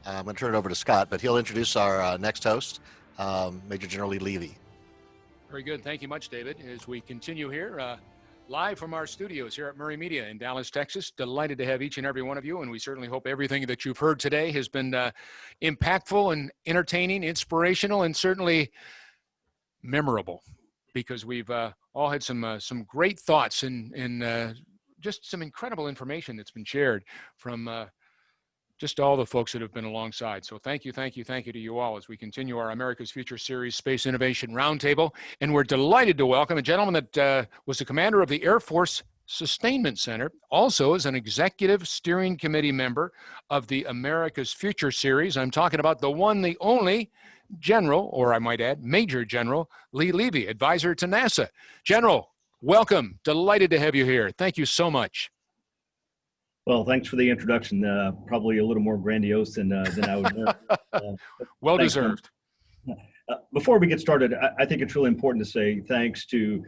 I'm going to turn it over to Scott, but he'll introduce our next host, Major General Lee Levy. Very good. Thank you much, David. As we continue here, live from our studios here at Murray Media in Dallas, Texas. Delighted to have each and every one of you, and we certainly hope everything that you've heard today has been impactful and entertaining, inspirational, and certainly memorable, because we've all had some great thoughts and just some incredible information that's been shared from just all the folks that have been alongside. So thank you to you all as we continue our America's Future Series Space Innovation Roundtable. And we're delighted to welcome a gentleman that was the commander of the Air Force Sustainment Center, also as an executive steering committee member of the America's Future Series. I'm talking about the one, the only General, or I might add, Major General Lee Levy, advisor to NASA. General, welcome. Delighted to have you here. Thank you so much. Well, thanks for the introduction. Probably a little more grandiose than I would. Well deserved. Before we get started, I think it's really important to say thanks to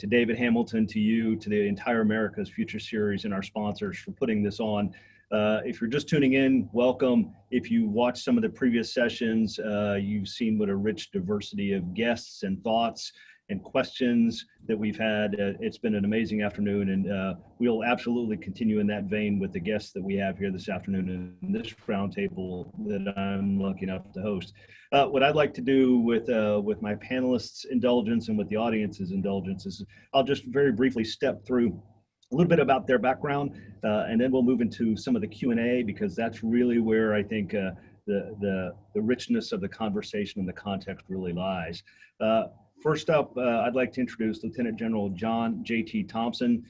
David Hamilton, to you, to the entire America's Future Series and our sponsors for putting this on. If you're just tuning in, welcome. If you watched some of the previous sessions, you've seen what a rich diversity of guests and thoughts and questions that we've had. It's been an amazing afternoon, and we'll absolutely continue in that vein with the guests that we have here this afternoon in this roundtable that I'm lucky enough to host. What I'd like to do with my panelists' indulgence and with the audience's indulgence is I'll just very briefly step through a little bit about their background, and then we'll move into some of the Q&A, because that's really where I think the richness of the conversation and the context really lies. First up, I'd like to introduce Lieutenant General John J.T. Thompson.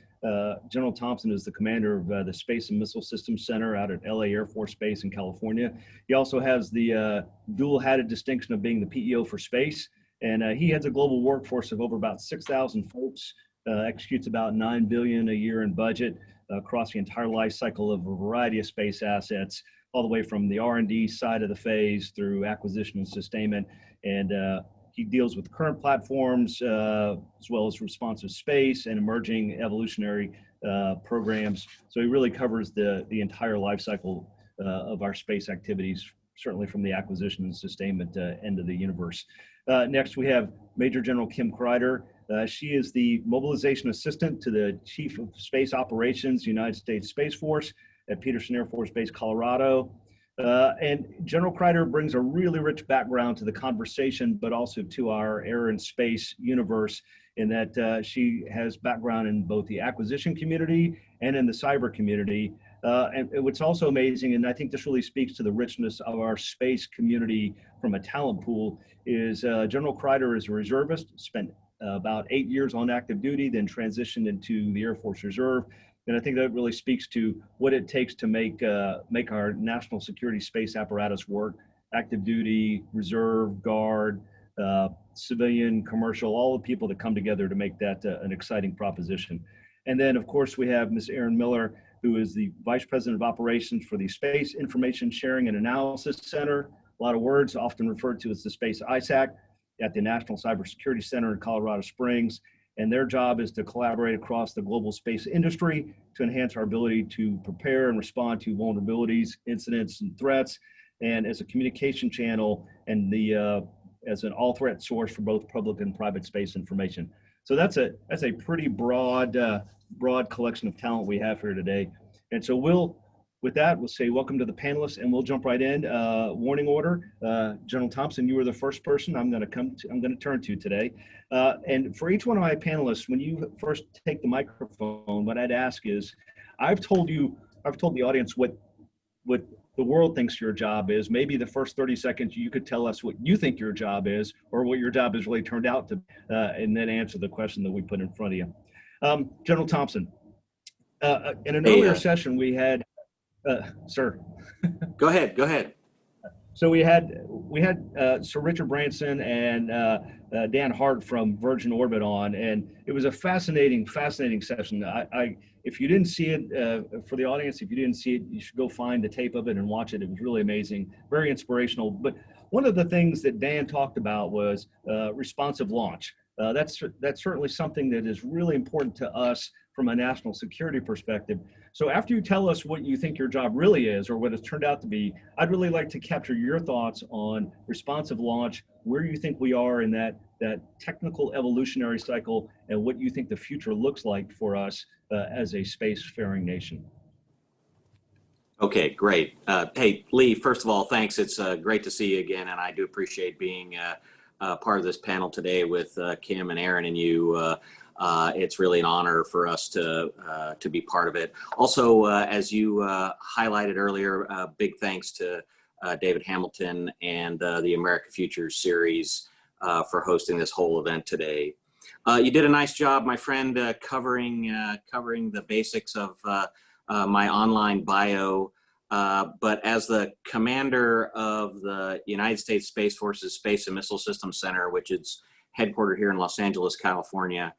General Thompson is the commander of the Space and Missile Systems Center out at LA Air Force Base in California. He also has the dual-hatted distinction of being the PEO for space, and he has a global workforce of over about 6,000 folks, executes about $9 billion a year in budget across the entire life cycle of a variety of space assets, all the way from the R&D side of the phase through acquisition and sustainment. And he deals with current platforms as well as responsive space and emerging evolutionary programs. So he really covers the entire life cycle of our space activities, certainly from the acquisition and sustainment end of the universe. Next, we have Major General Kim Crider. She is the mobilization assistant to the Chief of Space Operations, United States Space Force at Peterson Air Force Base, Colorado. And General Crider brings a really rich background to the conversation, but also to our air and space universe, in that she has background in both the acquisition community and in the cyber community. And what's also amazing, and I think this really speaks to the richness of our space community from a talent pool, is General Crider is a reservist, spent about 8 years on active duty, then transitioned into the Air Force Reserve. And I think that really speaks to what it takes to make our national security space apparatus work: active duty, reserve, guard, civilian, commercial, all the people that come together to make that an exciting proposition. And then, of course, we have Ms. Erin Miller, who is the Vice President of Operations for the Space Information Sharing and Analysis Center. A lot of words, often referred to as the Space ISAC, at the National Cybersecurity Center in Colorado Springs. And their job is to collaborate across the global space industry to enhance our ability to prepare and respond to vulnerabilities, incidents, and threats, and as a communication channel and as an all-threat source for both public and private space information. So that's a pretty broad collection of talent we have here today. And so with that, we'll say welcome to the panelists, and we'll jump right in. Warning order: General Thompson, you were the first person I'm going to turn to today. And for each one of my panelists, when you first take the microphone, what I'd ask is, I've told the audience what the world thinks your job is. Maybe the first 30 seconds you could tell us what you think your job is, or what your job has really turned out to, and then answer the question that we put in front of you. General Thompson, in an earlier session we had. Sir. Go ahead. So we had Sir Richard Branson and Dan Hart from Virgin Orbit on, and it was a fascinating session. If you didn't see it, for the audience, if you didn't see it, you should go find the tape of it and watch it. It was really amazing, very inspirational. But one of the things that Dan talked about was responsive launch. That's certainly something that is really important to us from a national security perspective. So after you tell us what you think your job really is or what it's turned out to be, I'd really like to capture your thoughts on responsive launch, where you think we are in that technical evolutionary cycle, and what you think the future looks like for us as a spacefaring nation. Okay, great. Hey, Lee, first of all, thanks. It's great to see you again, and I do appreciate being part of this panel today with Kim and Erin and you. It's really an honor for us to be part of it. Also, as you highlighted earlier, big thanks to David Hamilton and the America Futures series for hosting this whole event today. You did a nice job, my friend, covering the basics of my online bio. But as the commander of the United States Space Force's Space and Missile Systems Center, which is headquartered here in Los Angeles, California,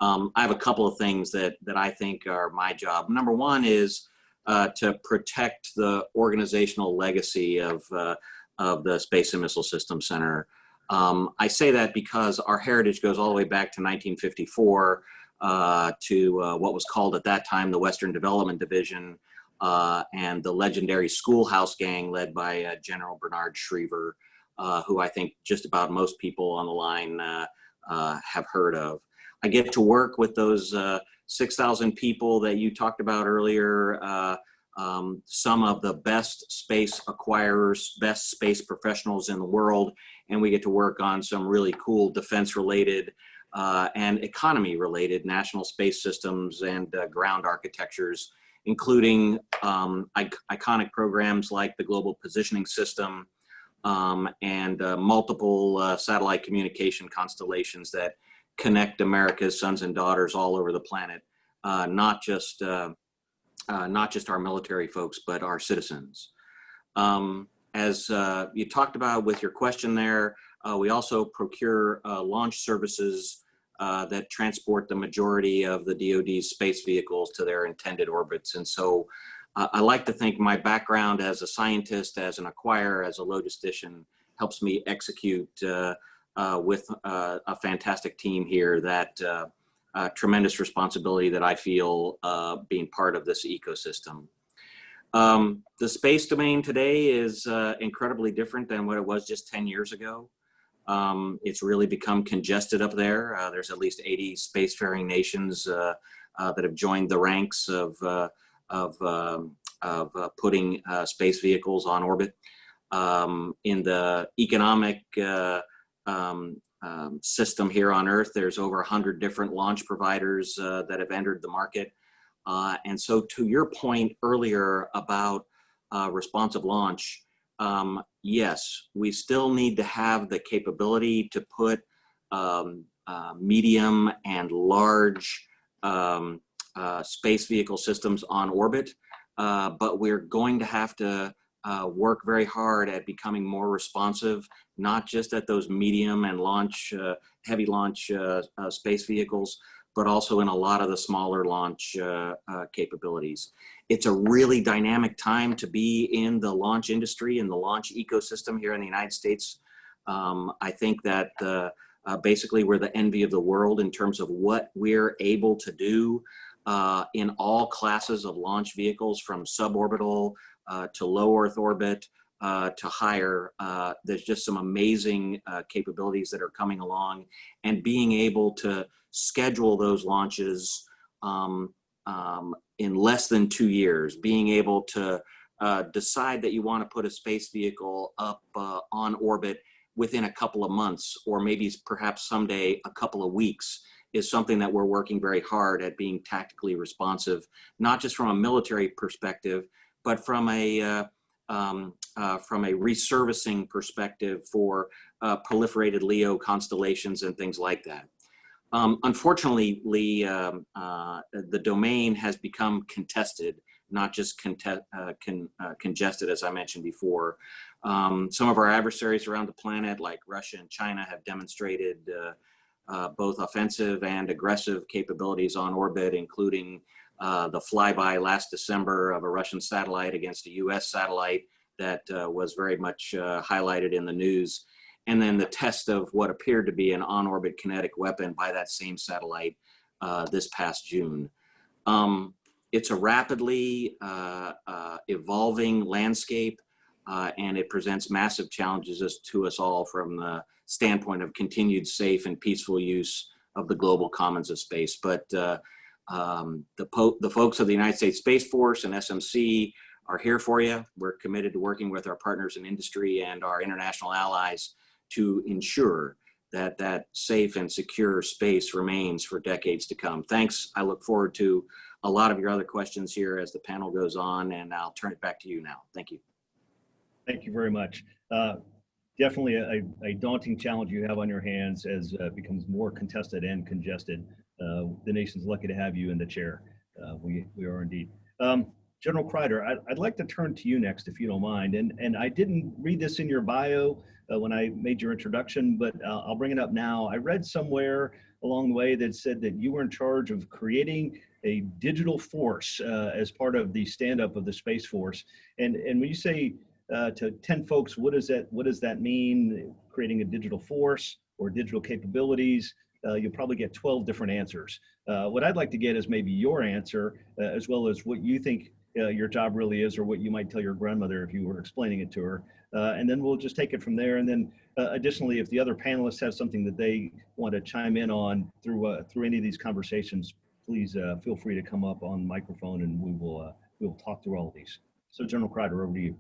I have a couple of things that I think are my job. Number one is to protect the organizational legacy of the Space and Missile Systems Center. I say that because our heritage goes all the way back to 1954 to what was called at that time the Western Development Division and the legendary Schoolhouse Gang led by General Bernard Schriever, who I think just about most people on the line have heard of. I get to work with those 6,000 people that you talked about earlier, some of the best space acquirers, best space professionals in the world, and we get to work on some really cool defense-related and economy-related national space systems and ground architectures, including iconic programs like the Global Positioning System and multiple satellite communication constellations that connect America's sons and daughters all over the planet, not just our military folks, but our citizens. As you talked about with your question there, we also procure launch services that transport the majority of the DoD's space vehicles to their intended orbits. And so I like to think my background as a scientist, as an acquirer, as a logistician helps me execute with a fantastic team here that tremendous responsibility that I feel being part of this ecosystem. The space domain today is incredibly different than what it was just 10 years ago. It's really become congested up there. There's at least 80 spacefaring nations that have joined the ranks of putting space vehicles on orbit. In the economic system here on Earth, there's over 100 different launch providers that have entered the market. And so to your point earlier about responsive launch, yes, we still need to have the capability to put medium and large space vehicle systems on orbit, but we're going to have to work very hard at becoming more responsive, not just at those medium and heavy launch space vehicles, but also in a lot of the smaller launch capabilities. It's a really dynamic time to be in the launch industry and the launch ecosystem here in the United States. I think that basically we're the envy of the world in terms of what we're able to do in all classes of launch vehicles, from suborbital to low Earth orbit to higher. There's just some amazing capabilities that are coming along, and being able to schedule those launches in less than 2 years, being able to decide that you want to put a space vehicle up on orbit within a couple of months, or maybe perhaps someday a couple of weeks, is something that we're working very hard at being tactically responsive, not just from a military perspective, but from a resurfacing perspective for proliferated LEO constellations and things like that. Unfortunately, Lee, the domain has become contested, not just congested, as I mentioned before. Some of our adversaries around the planet, like Russia and China, have demonstrated both offensive and aggressive capabilities on orbit, including the flyby last December of a Russian satellite against a US satellite that was very much highlighted in the news. And then the test of what appeared to be an on-orbit kinetic weapon by that same satellite this past June. it's a rapidly evolving landscape, and it presents massive challenges to us all from the standpoint of continued safe and peaceful use of the global commons of space. But the folks of the United States Space Force and SMC are here for you. We're committed to working with our partners in industry and our international allies to ensure that that safe and secure space remains for decades to come. Thanks. I look forward to a lot of your other questions here as the panel goes on, and I'll turn it back to you now. Thank you. Thank you very much. Definitely a daunting challenge you have on your hands as it becomes more contested and congested. The nation's lucky to have you in the chair. We are indeed. General Crider, I'd like to turn to you next, if you don't mind. And I didn't read this in your bio when I made your introduction, but I'll bring it up now. I read somewhere along the way that said that you were in charge of creating a digital force as part of the stand-up of the Space Force. And when you say to 10 folks, what does that mean? Creating a digital force or digital capabilities? You'll probably get 12 different answers. What I'd like to get is maybe your answer, as well as what you think your job really is, or what you might tell your grandmother if you were explaining it to her. And then we'll just take it from there. And then additionally, if the other panelists have something that they want to chime in on through any of these conversations, please feel free to come up on the microphone, and we'll talk through all of these. So General Crider, over to you.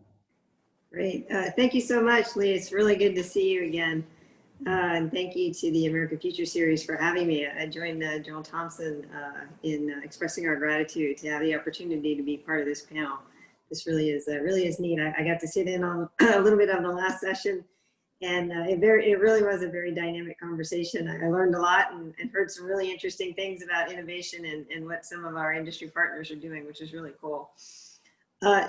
Great. Thank you so much, Lee. It's really good to see you again. And thank you to the America Future Series for having me. I joined General Thompson in expressing our gratitude to have the opportunity to be part of this panel. This really is neat. I got to sit in on a little bit of the last session, and it really was a very dynamic conversation. I learned a lot and heard some really interesting things about innovation and what some of our industry partners are doing, which is really cool.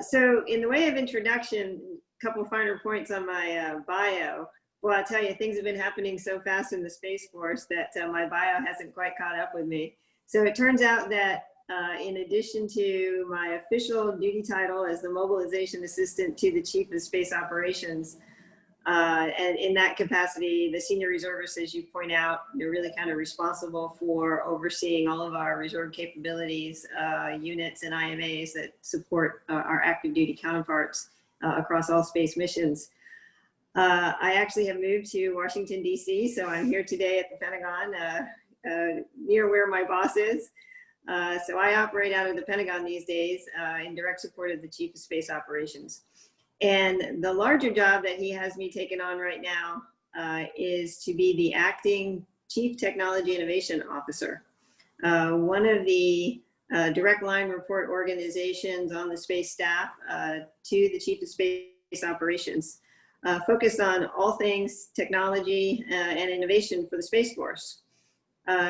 So in the way of introduction, a couple finer points on my bio. Well, I'll tell you, things have been happening so fast in the Space Force that my bio hasn't quite caught up with me. So it turns out that in addition to my official duty title as the Mobilization Assistant to the Chief of Space Operations, and in that capacity, the senior reservists, as you point out, they're really kind of responsible for overseeing all of our reserve capabilities, units and IMAs that support our active duty counterparts across all space missions. I actually have moved to Washington, D.C., so I'm here today at the Pentagon, near where my boss is. So I operate out of the Pentagon these days in direct support of the Chief of Space Operations. And the larger job that he has me taken on right now is to be the acting Chief Technology Innovation Officer. One of the direct line report organizations on the space staff to the Chief of Space Operations, focused on all things technology and innovation for the Space Force.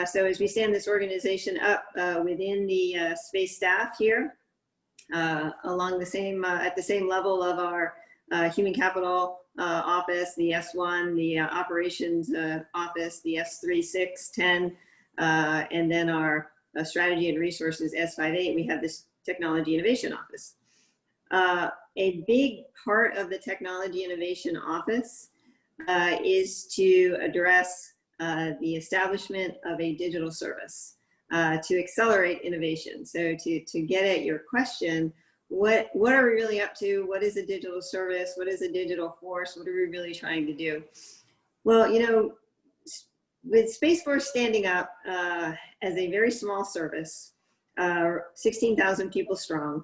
So as we stand this organization up within the space staff here, along the same, at the same level of our human capital office, the S1, the operations office, the S3, 6, 10, and then our strategy and resources, S58, we have this technology innovation office. A big part of the Technology Innovation Office is to address the establishment of a digital service to accelerate innovation. So to get at your question, what are we really up to? What is a digital service? What is a digital force? What are we really trying to do? Well, you know, with Space Force standing up as a very small service, 16,000 people strong,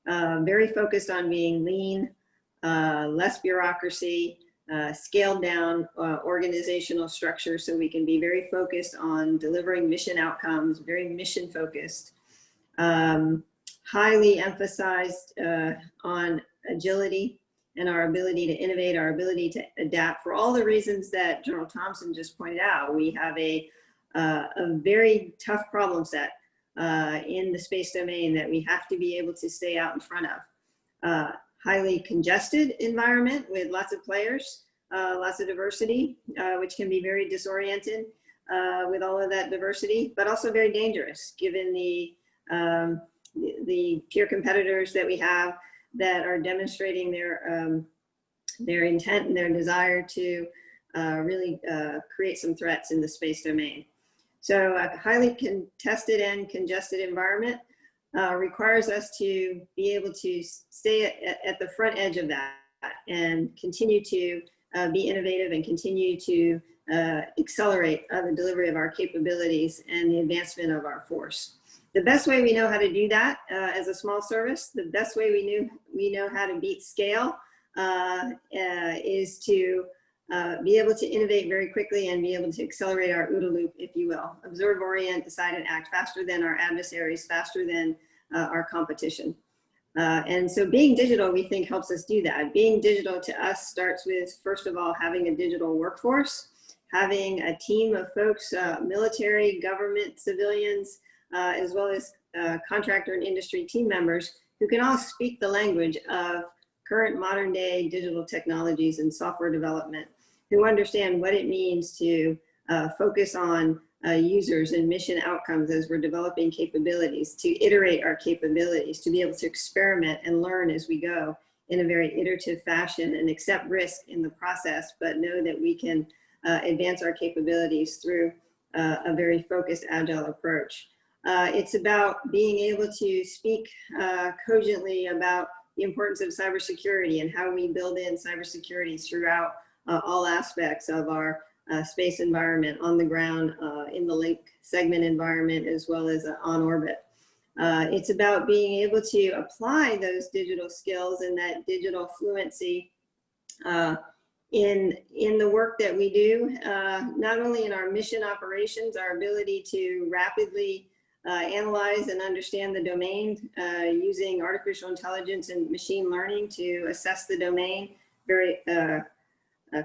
very focused on being lean, less bureaucracy, scaled down organizational structure so we can be very focused on delivering mission outcomes, very mission focused, highly emphasized on agility and our ability to innovate, our ability to adapt for all the reasons that General Thompson just pointed out. We have a very tough problem set in the space domain that we have to be able to stay out in front of. Highly congested environment with lots of players, lots of diversity, which can be very disoriented with all of that diversity, but also very dangerous given the peer competitors that we have that are demonstrating their intent and their desire to really create some threats in the space domain. So a highly contested and congested environment, requires us to be able to stay at the front edge of that and continue to be innovative and continue to accelerate the delivery of our capabilities and the advancement of our force. The best way we know how to do that as a small service, the best way we know how to beat scale is to be able to innovate very quickly and be able to accelerate our OODA loop, if you will. Observe, orient, decide, and act faster than our adversaries, faster than our competition. And so being digital, we think, helps us do that. Being digital to us starts with, first of all, having a digital workforce, having a team of folks, military, government, civilians, as well as contractor and industry team members who can all speak the language of current modern day digital technologies and software development, who understand what it means to focus on users and mission outcomes as we're developing capabilities, to iterate our capabilities, to be able to experiment and learn as we go in a very iterative fashion and accept risk in the process, but know that we can advance our capabilities through a very focused, agile approach. It's about being able to speak cogently about the importance of cybersecurity and how we build in cybersecurity throughout all aspects of our space environment, on the ground, in the link segment environment, as well as on orbit. It's about being able to apply those digital skills and that digital fluency in the work that we do, not only in our mission operations, our ability to rapidly analyze and understand the domain using artificial intelligence and machine learning to assess the domain very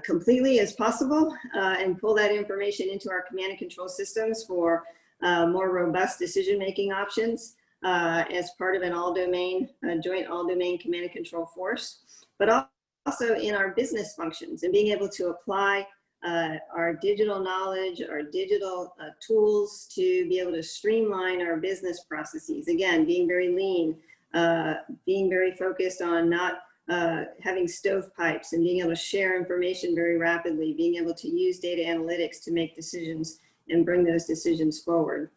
completely as possible and pull that information into our command and control systems for more robust decision-making options as part of an all-domain, joint all-domain command and control force, but also in our business functions and being able to apply our digital knowledge, our digital tools to be able to streamline our business processes. Again, being very lean, being very focused on not having stovepipes and being able to share information very rapidly, being able to use data analytics to make decisions and bring those decisions forward.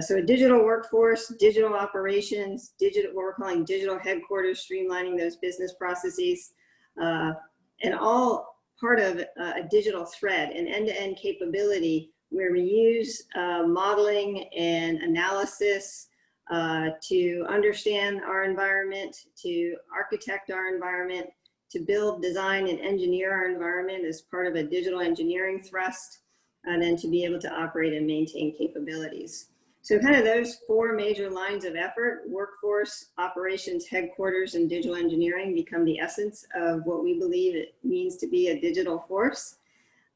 So a digital workforce, digital operations, what we're calling digital headquarters, streamlining those business processes, and all part of a digital thread, an end-to-end capability where we use modeling and analysis to understand our environment, to architect our environment, to build, design, and engineer our environment as part of a digital engineering thrust, and then to be able to operate and maintain capabilities. So kind of those four major lines of effort, workforce, operations, headquarters, and digital engineering become the essence of what we believe it means to be a digital force.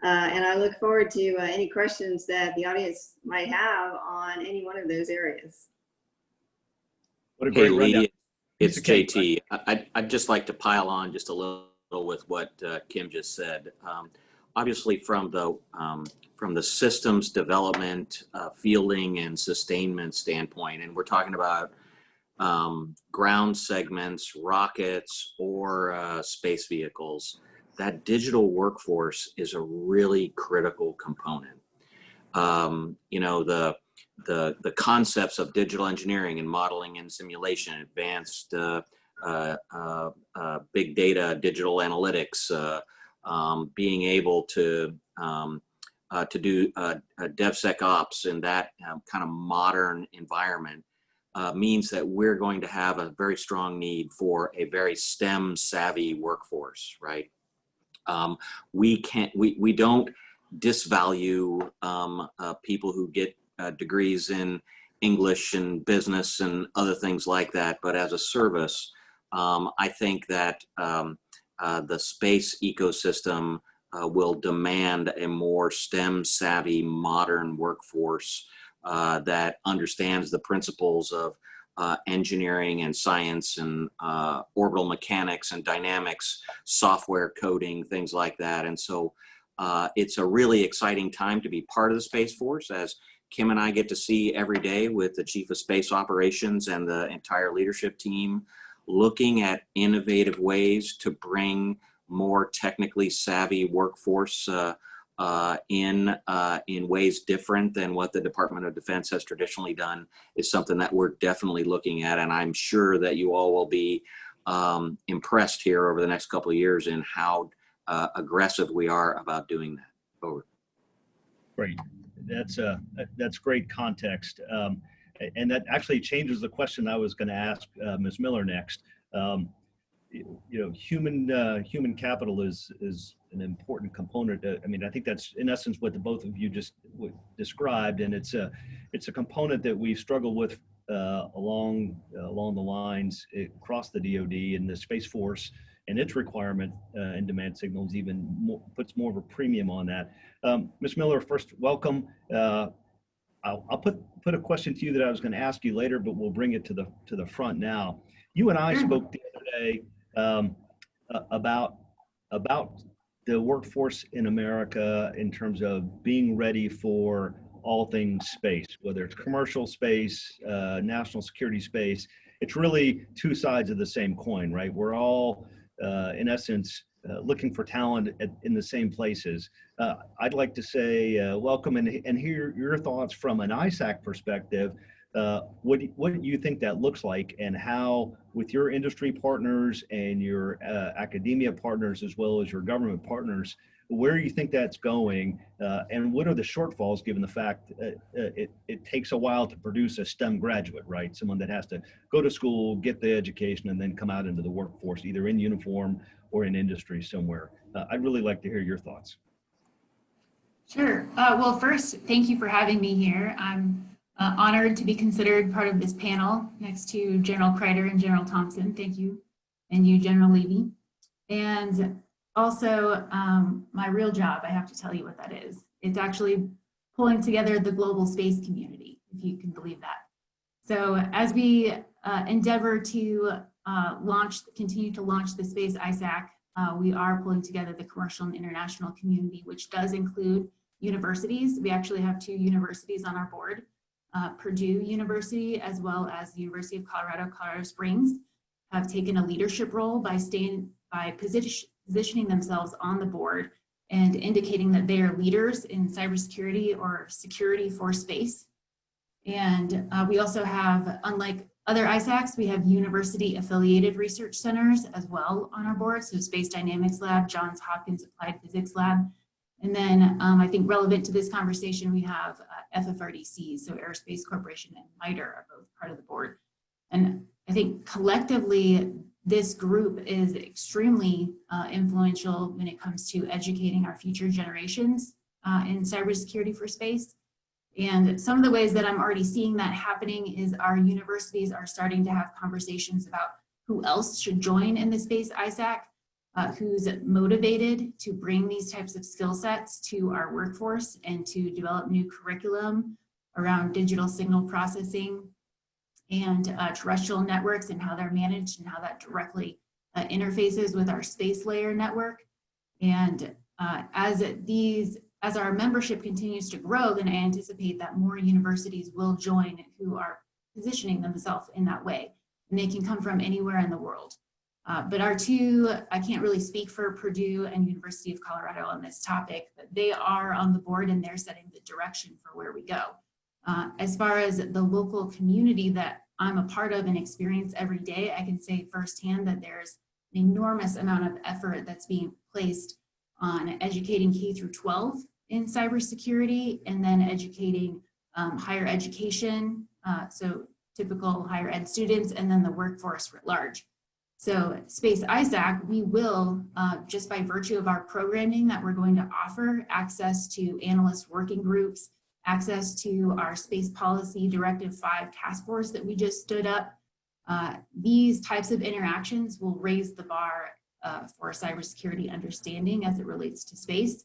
And I look forward to any questions that the audience might have on any one of those areas. What a great rundown. Lee, it's JT. I'd just like to pile on just a little with what Kim just said. Obviously, from the systems development, fielding, and sustainment standpoint, and we're talking about ground segments, rockets, or space vehicles, that digital workforce is a really critical component. You know, the concepts of digital engineering and modeling and simulation, advanced big data, digital analytics, being able to do DevSecOps in that kind of modern environment means that we're going to have a very strong need for a very STEM savvy workforce, right? We don't disvalue people who get degrees in English and business and other things like that, but as a service, I think that the space ecosystem will demand a more STEM savvy modern workforce that understands the principles of engineering and science and orbital mechanics and dynamics, software coding, things like that. And so it's a really exciting time to be part of the Space Force, as Kim and I get to see every day with the Chief of Space Operations and the entire leadership team, looking at innovative ways to bring more technically savvy workforce in ways different than what the Department of Defense has traditionally done is something that we're definitely looking at. And I'm sure that you all will be impressed here over the next couple of years in how aggressive we are about doing that. Over. Great. That's great context. And that actually changes the question I was going to ask Ms. Miller next. Human capital is an important component. I mean, I think that's in essence what the both of you just described, and it's a component that we struggle with along the lines across the DoD, and the Space Force and its requirement and demand signals even more, puts more of a premium on that. Ms. Miller, first, welcome. I'll put a question to you that I was going to ask you later, but we'll bring it to the front now. You and I spoke the other day about the workforce in America in terms of being ready for all things space, whether it's commercial space, national security space. It's really two sides of the same coin, right? We're all, in essence, looking for talent in the same places. I'd like to say welcome and hear your thoughts from an ISAC perspective. What do you think that looks like, and how, with your industry partners and your academia partners as well as your government partners, where you think that's going, and what are the shortfalls given the fact it takes a while to produce a STEM graduate, right? Someone that has to go to school, get the education, and then come out into the workforce, either in uniform or in industry somewhere. I'd really like to hear your thoughts. Sure. Well, first, thank you for having me here. I'm honored to be considered part of this panel next to General Crider and General Thompson. Thank you. And you, General Levy. And also, my real job, I have to tell you what that is. It's actually pulling together the global space community, if you can believe that. So as we endeavor to continue to launch the Space ISAC, we are pulling together the commercial and international community, which does include universities. We actually have 2 universities on our board. Purdue University, as well as the University of Colorado, Colorado Springs, have taken a leadership role by positioning themselves on the board and indicating that they are leaders in cybersecurity or security for space. And we also have, unlike other ISACs, we have university affiliated research centers as well on our board. So Space Dynamics Lab, Johns Hopkins Applied Physics Lab. And then I think relevant to this conversation, we have FFRDC, so Aerospace Corporation and MITRE are both part of the board. And I think collectively, this group is extremely influential when it comes to educating our future generations in cybersecurity for space. And some of the ways that I'm already seeing that happening is our universities are starting to have conversations about who else should join in the Space ISAC, who's motivated to bring these types of skill sets to our workforce and to develop new curriculum around digital signal processing and terrestrial networks and how they're managed and how that directly interfaces with our space layer network. And as our membership continues to grow, then I anticipate that more universities will join who are positioning themselves in that way. And they can come from anywhere in the world. But our 2, I can't really speak for Purdue and University of Colorado on this topic, but they are on the board and they're setting the direction for where we go. As far as the local community that I'm a part of and experience every day, I can say firsthand that there's an enormous amount of effort that's being placed on educating K through 12 in cybersecurity, and then educating higher education, so typical higher ed students, and then the workforce at large. So Space ISAC, we will, just by virtue of our programming that we're going to offer, access to analyst working groups, access to our Space Policy Directive 5 task force that we just stood up. These types of interactions will raise the bar for cybersecurity understanding as it relates to space,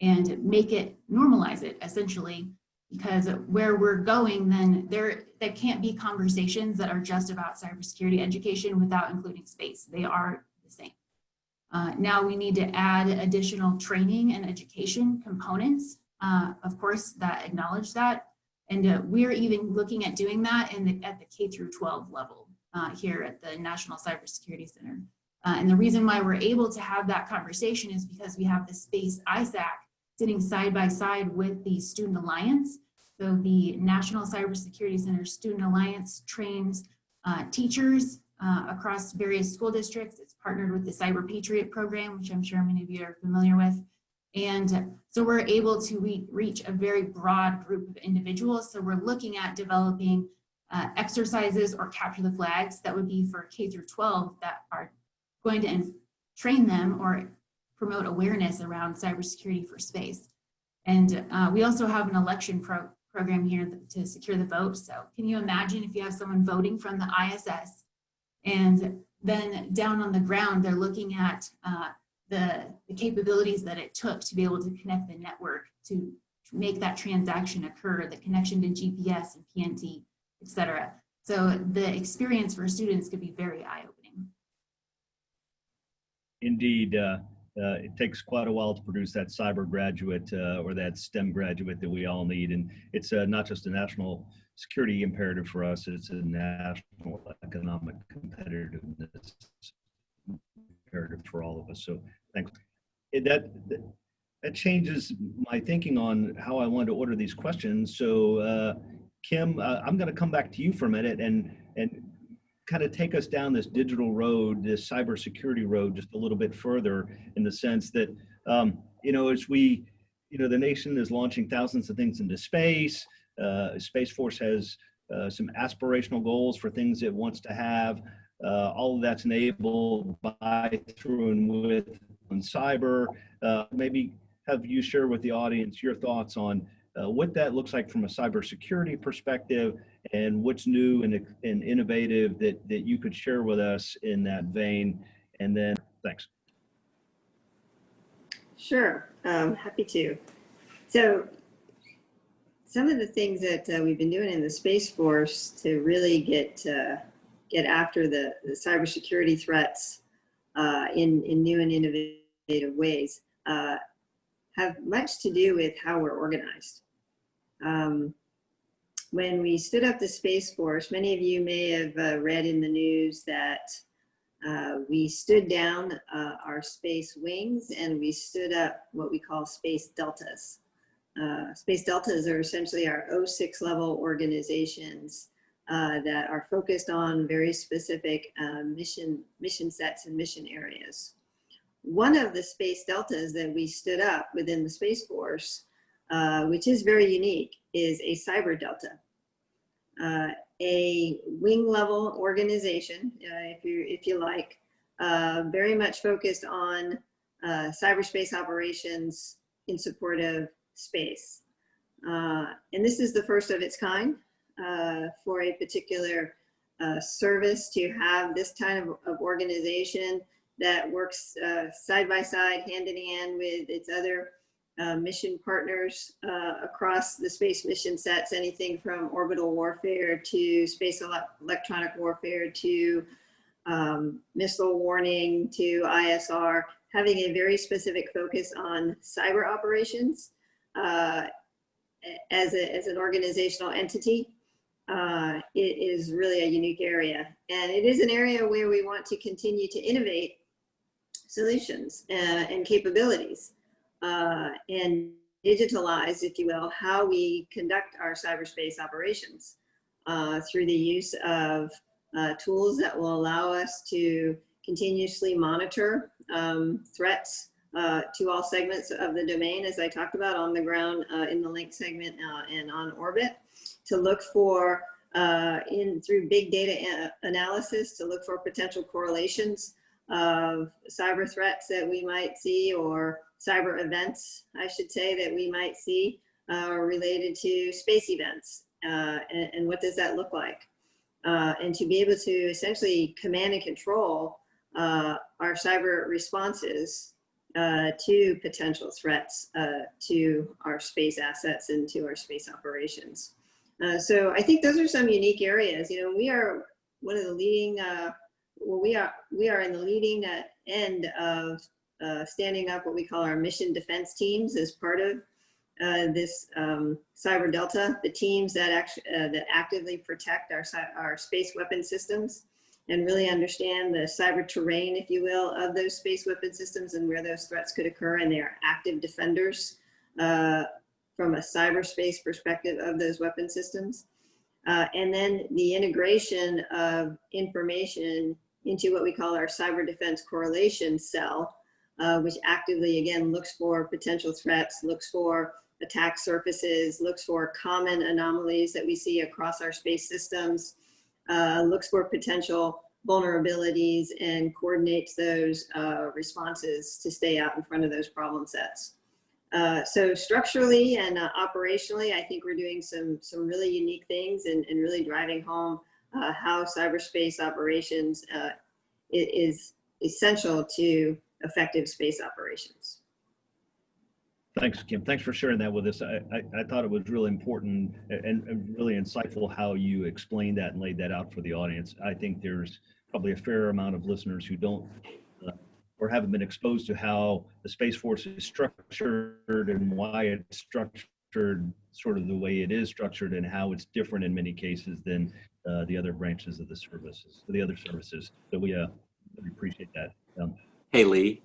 and normalize it essentially, because where we're going, then there can't be conversations that are just about cybersecurity education without including space. They are the same. Now we need to add additional training and education components, of course, that acknowledge that. And we're even looking at doing that at the K through 12 level here at the National Cybersecurity Center. And the reason why we're able to have that conversation is because we have the Space ISAC sitting side by side with the Student Alliance. So the National Cybersecurity Center Student Alliance trains teachers across various school districts. It's partnered with the Cyber Patriot program, which I'm sure many of you are familiar with. And so we're able to reach a very broad group of individuals. So we're looking at developing exercises or capture the flags that would be for K through 12 that are going to train them or promote awareness around cybersecurity for space. And we also have an election program here to secure the vote. So can you imagine if you have someone voting from the ISS and then down on the ground, they're looking at the capabilities that it took to be able to connect the network to make that transaction occur, the connection to GPS and PNT, et cetera. So the experience for students could be very eye-opening. Indeed, it takes quite a while to produce that cyber graduate or that STEM graduate that we all need. And it's not just a national security imperative for us, it's a national economic competitiveness imperative for all of us. So thanks. That changes my thinking on how I want to order these questions. So Kim, I'm going to come back to you for a minute and kind of take us down this digital road, this cybersecurity road, just a little bit further, in the sense that, as we, the nation is launching thousands of things into space. Space Force has some aspirational goals for things it wants to have. All of that's enabled by, through, and with on cyber. Maybe have you share with the audience your thoughts on what that looks like from a cybersecurity perspective, and what's new and innovative that you could share with us in that vein. And then, thanks. Sure, happy to. So some of the things that we've been doing in the Space Force to really get after the cybersecurity threats in new and innovative ways have much to do with how we're organized. When we stood up the Space Force, many of you may have read in the news that we stood down our space wings and we stood up what we call space deltas. Space deltas are essentially our 06 level organizations that are focused on very specific mission sets and mission areas. One of the space deltas that we stood up within the Space Force, which is very unique, is a cyber delta. A wing level organization, if you like, very much focused on cyberspace operations in support of space. And this is the first of its kind for a particular service to have this kind of organization that works side by side, hand in hand with its other mission partners across the space mission sets, anything from orbital warfare to space electronic warfare to missile warning to ISR, having a very specific focus on cyber operations as an organizational entity. It is really a unique area, and it is an area where we want to continue to innovate solutions and capabilities and digitalize, if you will, how we conduct our cyberspace operations through the use of tools that will allow us to continuously monitor threats to all segments of the domain, as I talked about, on the ground, in the link segment, and on orbit, to look for, through big data analysis, to look for potential correlations of cyber threats that we might see, or cyber events, I should say, that we might see related to space events, and what does that look like? And to be able to essentially command and control our cyber responses to potential threats to our space assets and to our space operations. So I think those are some unique areas. We are one of the leading, we are in the leading end of standing up what we call our mission defense teams as part of this cyber delta, the teams that actively protect our space weapon systems and really understand the cyber terrain, if you will, of those space weapon systems and where those threats could occur, and they are active defenders from a cyberspace perspective of those weapon systems. And then the integration of information into what we call our cyber defense correlation cell, which actively, again, looks for potential threats, looks for attack surfaces, looks for common anomalies that we see across our space systems, looks for potential vulnerabilities, and coordinates those responses to stay out in front of those problem sets. So structurally and operationally, I think we're doing some really unique things and really driving home how cyberspace operations is essential to effective space operations. Thanks, Kim. Thanks for sharing that with us. I thought it was really important and really insightful how you explained that and laid that out for the audience. I think there's probably a fair amount of listeners who don't or haven't been exposed to how the Space Force is structured and why it's structured sort of the way it is structured and how it's different in many cases than the other branches of the services, the other services. So we appreciate that. Hey, Lee,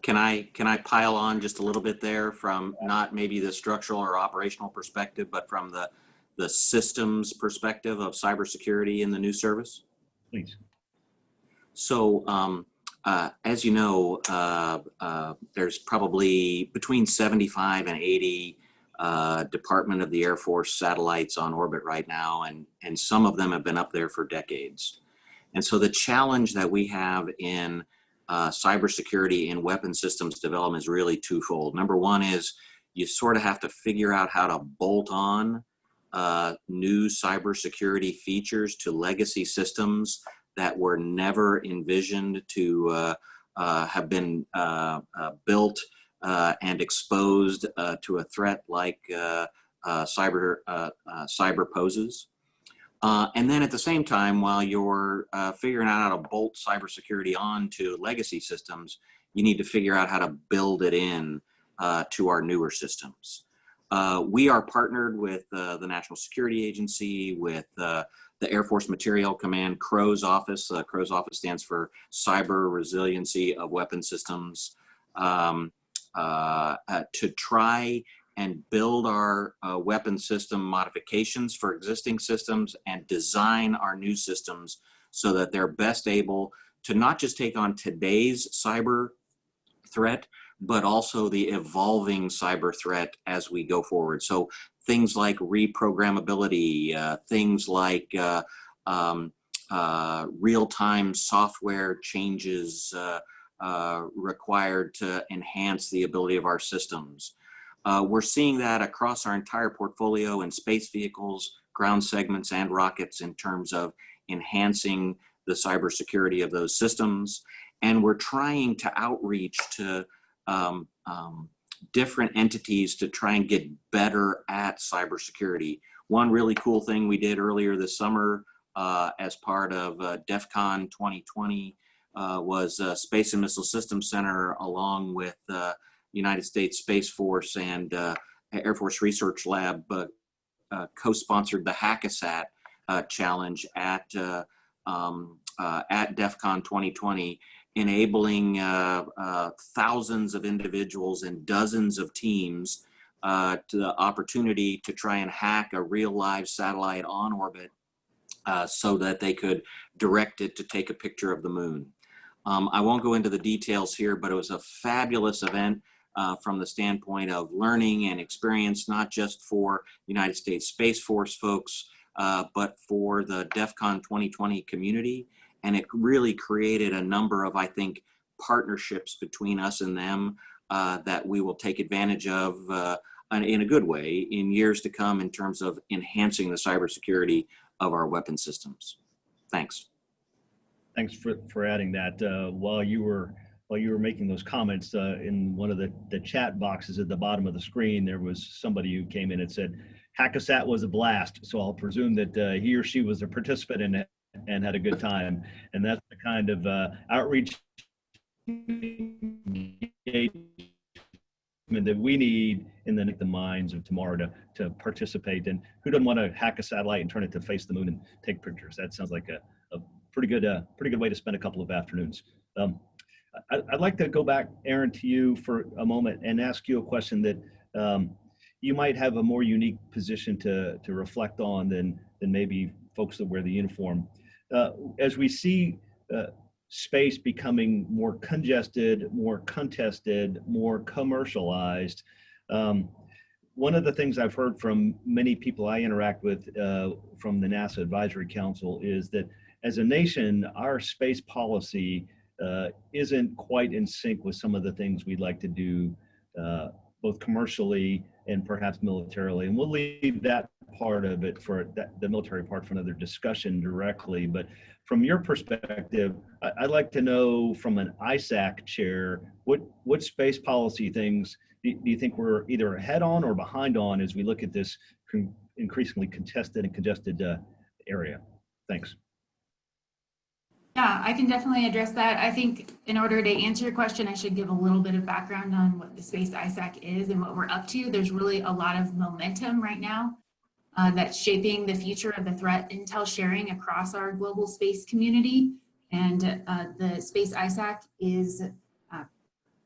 can I pile on just a little bit there from not maybe the structural or operational perspective, but from the systems perspective of cybersecurity in the new service? Please. So, as you know, there's probably between 75 and 80 Department of the Air Force satellites on orbit right now, and some of them have been up there for decades. And so the challenge that we have in cybersecurity in weapon systems development is really twofold. Number one is you sort of have to figure out how to bolt on new cybersecurity features to legacy systems that were never envisioned to have been built and exposed to a threat like cyber poses. And then at the same time, while you're figuring out how to bolt cybersecurity onto legacy systems, you need to figure out how to build it in to our newer systems. We are partnered with the National Security Agency, with the Air Force Materiel Command, CROW's office. CROW's office stands for Cyber Resiliency of Weapon Systems, to try and build our weapon system modifications for existing systems and design our new systems so that they're best able to not just take on today's cyber threat, but also the evolving cyber threat as we go forward. So things like reprogrammability, things like real-time software changes required to enhance the ability of our systems. We're seeing that across our entire portfolio in space vehicles, ground segments, and rockets in terms of enhancing the cybersecurity of those systems. And we're trying to outreach to different entities to try and get better at cybersecurity. One really cool thing we did earlier this summer as part of DEF CON 2020 was Space and Missile Systems Center, along with United States Space Force and Air Force Research Lab co-sponsored the Hackasat challenge at DEF CON 2020, enabling thousands of individuals and dozens of teams to the opportunity to try and hack a real live satellite on orbit so that they could direct it to take a picture of the moon. I won't go into the details here, but it was a fabulous event from the standpoint of learning and experience, not just for United States Space Force folks, but for the DEF CON 2020 community. And it really created a number of, I think, partnerships between us and them that we will take advantage of in a good way in years to come in terms of enhancing the cybersecurity of our weapon systems. Thanks. Thanks for adding that. While you were making those comments, in one of the chat boxes at the bottom of the screen, there was somebody who came in and said, Hackasat was a blast. So I'll presume that he or she was a participant in it and had a good time. And that's the kind of outreach that we need in the minds of tomorrow to participate. And who doesn't want to hack a satellite and turn it to face the moon and take pictures? That sounds like a pretty good way to spend a couple of afternoons. I'd like to go back, Erin, to you for a moment and ask you a question that you might have a more unique position to reflect on than maybe folks that wear the uniform. As we see space becoming more congested, more contested, more commercialized, one of the things I've heard from many people I interact with from the NASA Advisory Council is that as a nation, our space policy isn't quite in sync with some of the things we'd like to do, both commercially and perhaps militarily. And we'll leave that part of it for the military part for another discussion directly. But from your perspective, I'd like to know from an ISAC chair, what space policy things do you think we're either ahead on or behind on as we look at this increasingly contested and congested area? Thanks. Yeah, I can definitely address that. I think in order to answer your question, I should give a little bit of background on what the Space ISAC is and what we're up to. There's really a lot of momentum right now that's shaping the future of the threat intel sharing across our global space community. And the Space ISAC is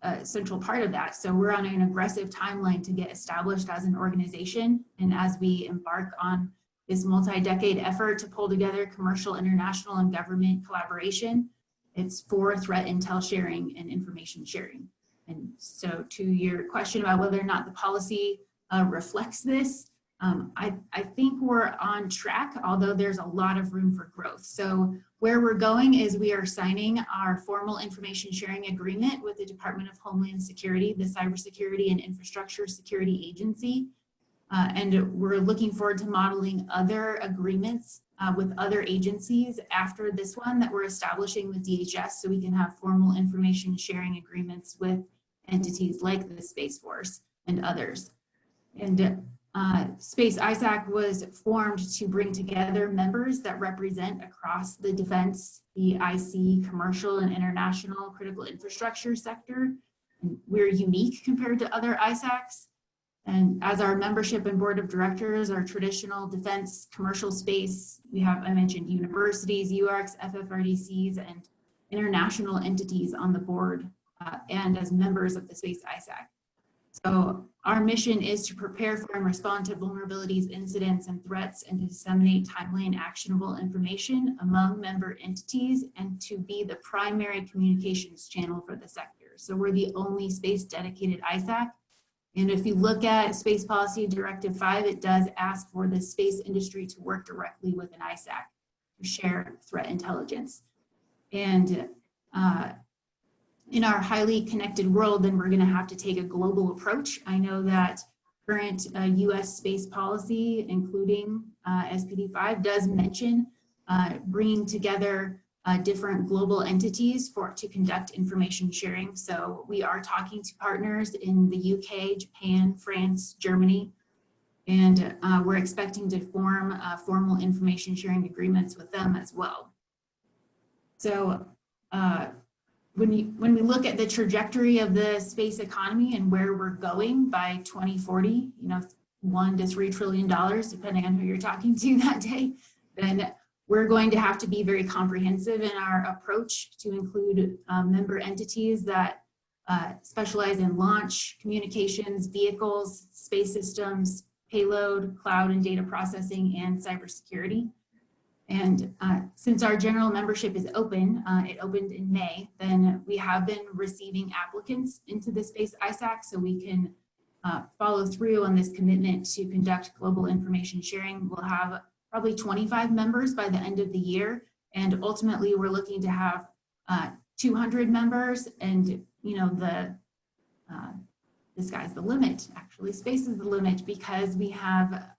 a central part of that. So we're on an aggressive timeline to get established as an organization. And as we embark on this multi-decade effort to pull together commercial, international, and government collaboration, it's for threat intel sharing and information sharing. And so to your question about whether or not the policy reflects this, I think we're on track, although there's a lot of room for growth. So where we're going is we are signing our formal information sharing agreement with the Department of Homeland Security, the Cybersecurity and Infrastructure Security Agency. And we're looking forward to modeling other agreements with other agencies after this one that we're establishing with DHS, so we can have formal information sharing agreements with entities like the Space Force and others. And Space ISAC was formed to bring together members that represent across the defense, the IC, commercial and international critical infrastructure sector. And we're unique compared to other ISACs. And as our membership and board of directors, our traditional defense commercial space, we have, I mentioned, universities, UARCs, FFRDCs, and international entities on the board and as members of the Space ISAC. So our mission is to prepare for and respond to vulnerabilities, incidents, and threats, and to disseminate timely and actionable information among member entities, and to be the primary communications channel for the sector. So we're the only space dedicated ISAC. And if you look at Space Policy Directive 5, it does ask for the space industry to work directly with an ISAC to share threat intelligence. And in our highly connected world, then we're going to have to take a global approach. I know that current US space policy, including SPD 5, does mention bringing together different global entities to conduct information sharing. So we are talking to partners in the UK, Japan, France, Germany, and we're expecting to form formal information sharing agreements with them as well. So when we look at the trajectory of the space economy and where we're going by 2040, you know, $1 to $3 trillion, depending on who you're talking to that day, then we're going to have to be very comprehensive in our approach to include member entities that specialize in launch, communications, vehicles, space systems, payload, cloud and data processing, and cybersecurity. And since our general membership is open, it opened in May, then we have been receiving applicants into the Space ISAC, so we can follow through on this commitment to conduct global information sharing. We'll have probably 25 members by the end of the year, and ultimately we're looking to have 200 members. And you know, the sky's the limit. Actually, space is the limit, because we have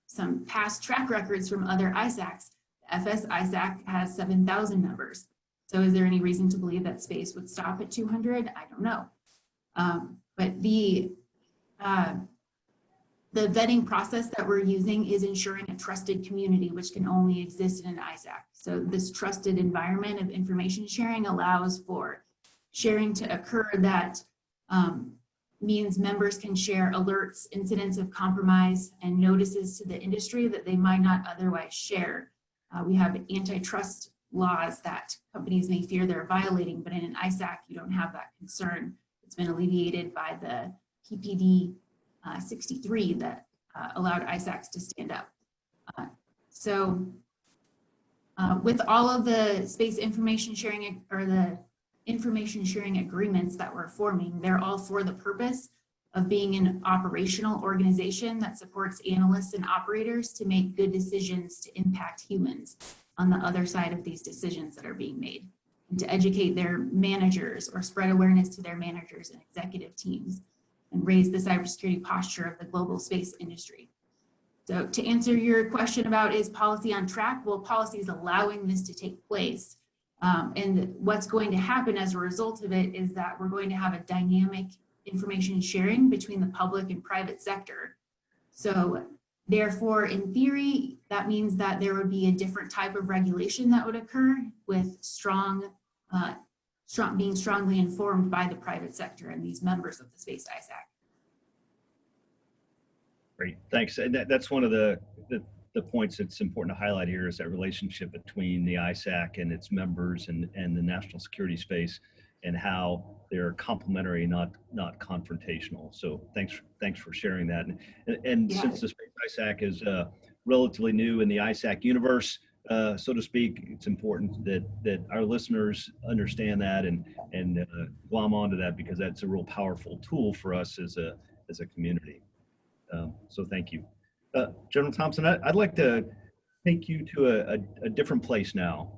some past track records from other ISACs. The FS ISAC has 7,000 members. So is there any reason to believe that space would stop at 200? I don't know. But the vetting process that we're using is ensuring a trusted community, which can only exist in an ISAC. So this trusted environment of information sharing allows for sharing to occur that means members can share alerts, incidents of compromise, and notices to the industry that they might not otherwise share. We have antitrust laws that companies may fear they're violating, but in an ISAC, you don't have that concern. It's been alleviated by the PPD 63 that allowed ISACs to stand up. So with all of the space information sharing or the information sharing agreements that we're forming, they're all for the purpose of being an operational organization that supports analysts and operators to make good decisions to impact humans on the other side of these decisions that are being made, and to educate their managers or spread awareness to their managers and executive teams and raise the cybersecurity posture of the global space industry. So to answer your question about is policy on track, well, policy is allowing this to take place. And what's going to happen as a result of it is that we're going to have a dynamic information sharing between the public and private sector. So therefore, in theory, that means that there would be a different type of regulation that would occur with being strongly informed by the private sector and these members of the Space ISAC. Great, thanks. And that's one of the points that's important to highlight here is that relationship between the ISAC and its members and the national security space, and how they're complementary, not confrontational. So thanks for sharing that. And Yeah. Since the Space ISAC is relatively new in the ISAC universe, so to speak, it's important that our listeners understand that and glom onto that, because that's a real powerful tool for us as a community. So thank you. General Thompson, I'd like to take you to a different place now.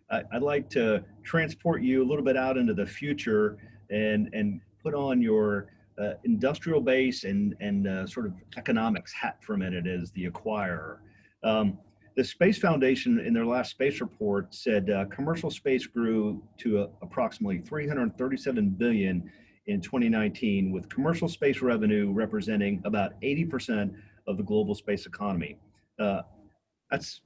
I'd like to transport you a little bit out into the future and put on your industrial base and sort of economics hat for a minute as the acquirer. The Space Foundation in their last space report said commercial space grew to approximately $337 billion in 2019, with commercial space revenue representing about 80% of the global space economy. Those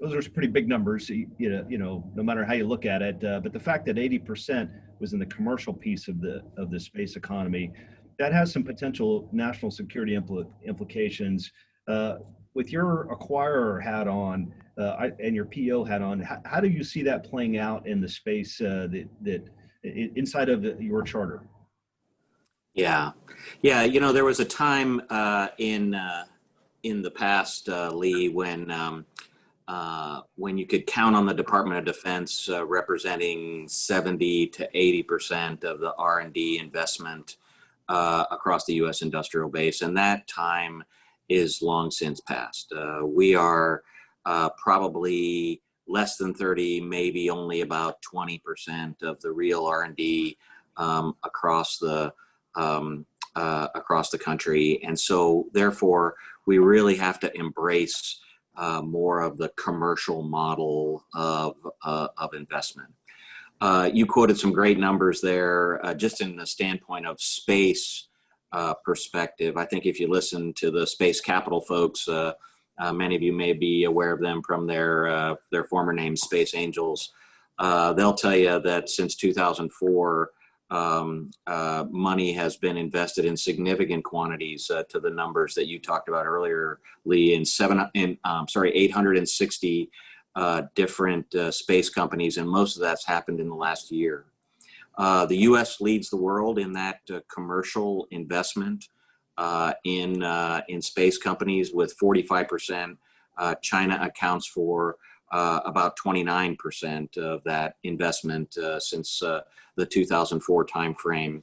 are some pretty big numbers, no matter how you look at it. But the fact that 80% was in the commercial piece of the space economy, that has some potential national security implications. With your acquirer hat on and your PO hat on, how do you see that playing out in the space that inside of your charter? Yeah. There was a time in the past, Lee, when you could count on the Department of Defense representing 70 to 80% of the R&D investment across the U.S. industrial base, and that time is long since passed. We are probably less than 30, maybe only about 20% of the real R&D across the country, and so therefore we really have to embrace more of the commercial model of investment. You quoted some great numbers there, just in the standpoint of space perspective. I think if you listen to the space capital folks, many of you may be aware of them from their former name, Space Angels. They'll tell you that since 2004, money has been invested in significant quantities to the numbers that you talked about earlier, Lee, in 860 different space companies, and most of that's happened in the last year. The U.S. leads the world in that commercial investment in space companies with 45%. China accounts for about 29% of that investment since the 2004 timeframe.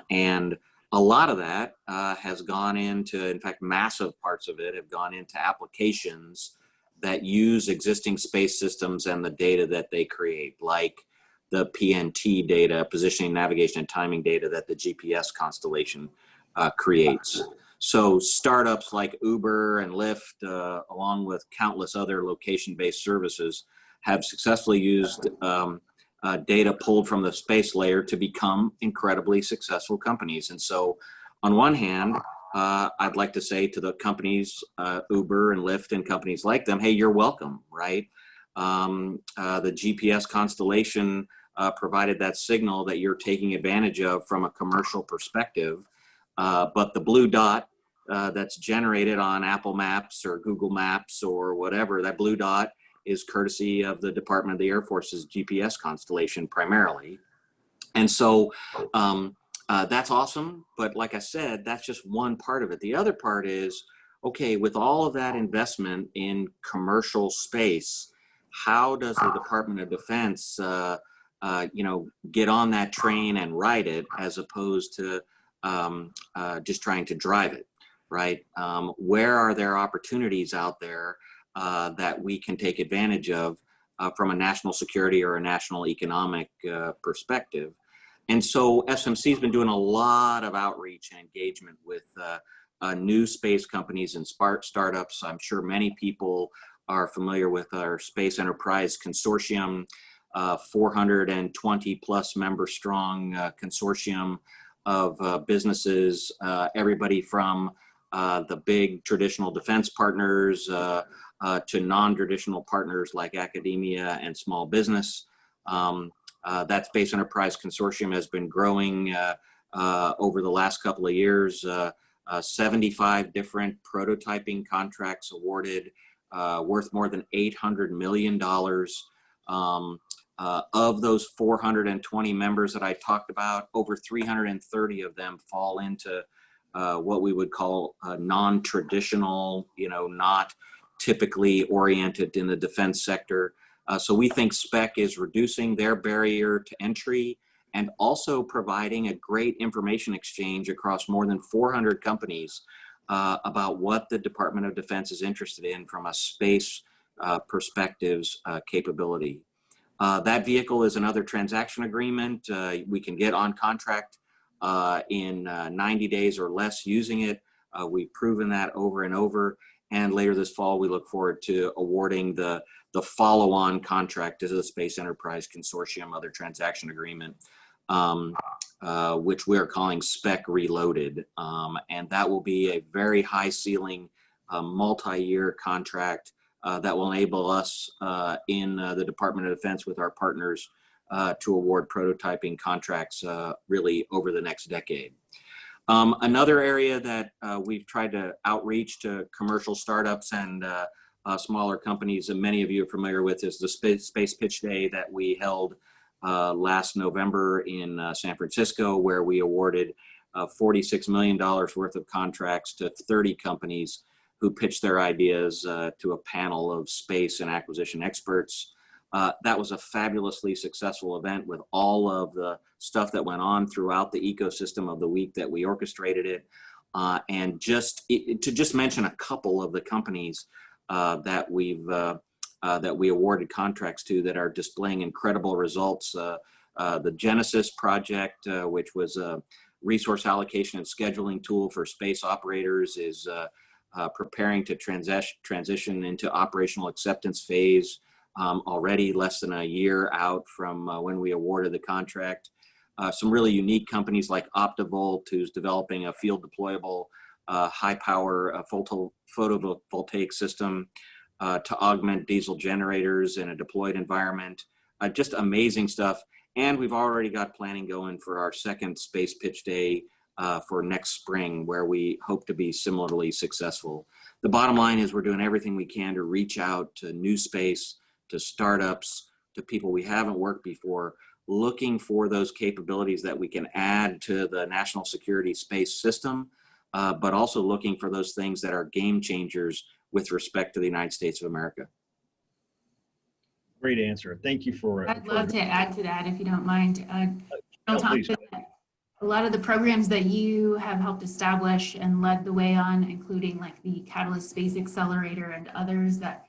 And a lot of that has gone into, in fact, massive parts of it have gone into applications that use existing space systems and the data that they create, like the PNT data, positioning, navigation, and timing data that the GPS constellation creates. So startups like Uber and Lyft, along with countless other location-based services, have successfully used data pulled from the space layer to become incredibly successful companies. And so on one hand, I'd like to say to the companies, Uber and Lyft and companies like them, hey, you're welcome, right? The GPS constellation provided that signal that you're taking advantage of from a commercial perspective. But the blue dot that's generated on Apple Maps or Google Maps or whatever, that blue dot is courtesy of the Department of the Air Force's GPS constellation primarily. And so That's awesome. But like I said, that's just one part of it. The other part is, okay, with all of that investment in commercial space, how does the Department of Defense, get on that train and ride it as opposed to just trying to drive it, right? Where are there opportunities out there that we can take advantage of from a national security or a national economic perspective? And so SMC has been doing a lot of outreach and engagement with new space companies and startups. I'm sure many people are familiar with our Space Enterprise Consortium, 420 plus member strong consortium of businesses, everybody from the big traditional defense partners to non-traditional partners like academia and small business. That Space Enterprise Consortium has been growing over the last couple of years. 75 different prototyping contracts awarded, worth more than $800 million. Of those 420 members that I talked about, over 330 of them fall into what we would call non-traditional, not typically oriented in the defense sector. So we think SPEC is reducing their barrier to entry and also providing a great information exchange across more than 400 companies about what the Department of Defense is interested in from a space perspectives capability. That vehicle is another transaction agreement. We can get on contract in 90 days or less using it. We've proven that over and over. And later this fall, we look forward to awarding the follow-on contract to the Space Enterprise Consortium, other transaction agreement, which we are calling SPEC Reloaded. And that will be a very high ceiling, multi-year contract that will enable us in the Department of Defense with our partners to award prototyping contracts really over the next decade. Another area that we've tried to outreach to commercial startups and smaller companies that many of you are familiar with is the Space Pitch Day that we held last November in San Francisco, where we awarded $46 million worth of contracts to 30 companies who pitched their ideas to a panel of space and acquisition experts. That was a fabulously successful event with all of the stuff that went on throughout the ecosystem of the week that we orchestrated it. And to just mention a couple of the companies that we awarded contracts to that are displaying incredible results. The Genesis project, which was a resource allocation and scheduling tool for space operators, is preparing to transition into operational acceptance phase. Already less than a year out from when we awarded the contract. Some really unique companies like Optivolt, who's developing a field deployable high power photovoltaic system to augment diesel generators in a deployed environment. Just amazing stuff. And we've already got planning going for our second Space Pitch Day for next spring, where we hope to be similarly successful. The bottom line is we're doing everything we can to reach out to new space, to startups, to people we haven't worked before, looking for those capabilities that we can add to the national security space system, but also looking for those things that are game changers with respect to the United States of America. Great answer. Thank you for. I'd love to add to that if you don't mind. Please. A lot of the programs that you have helped establish and led the way on, including like the Catalyst Space Accelerator and others that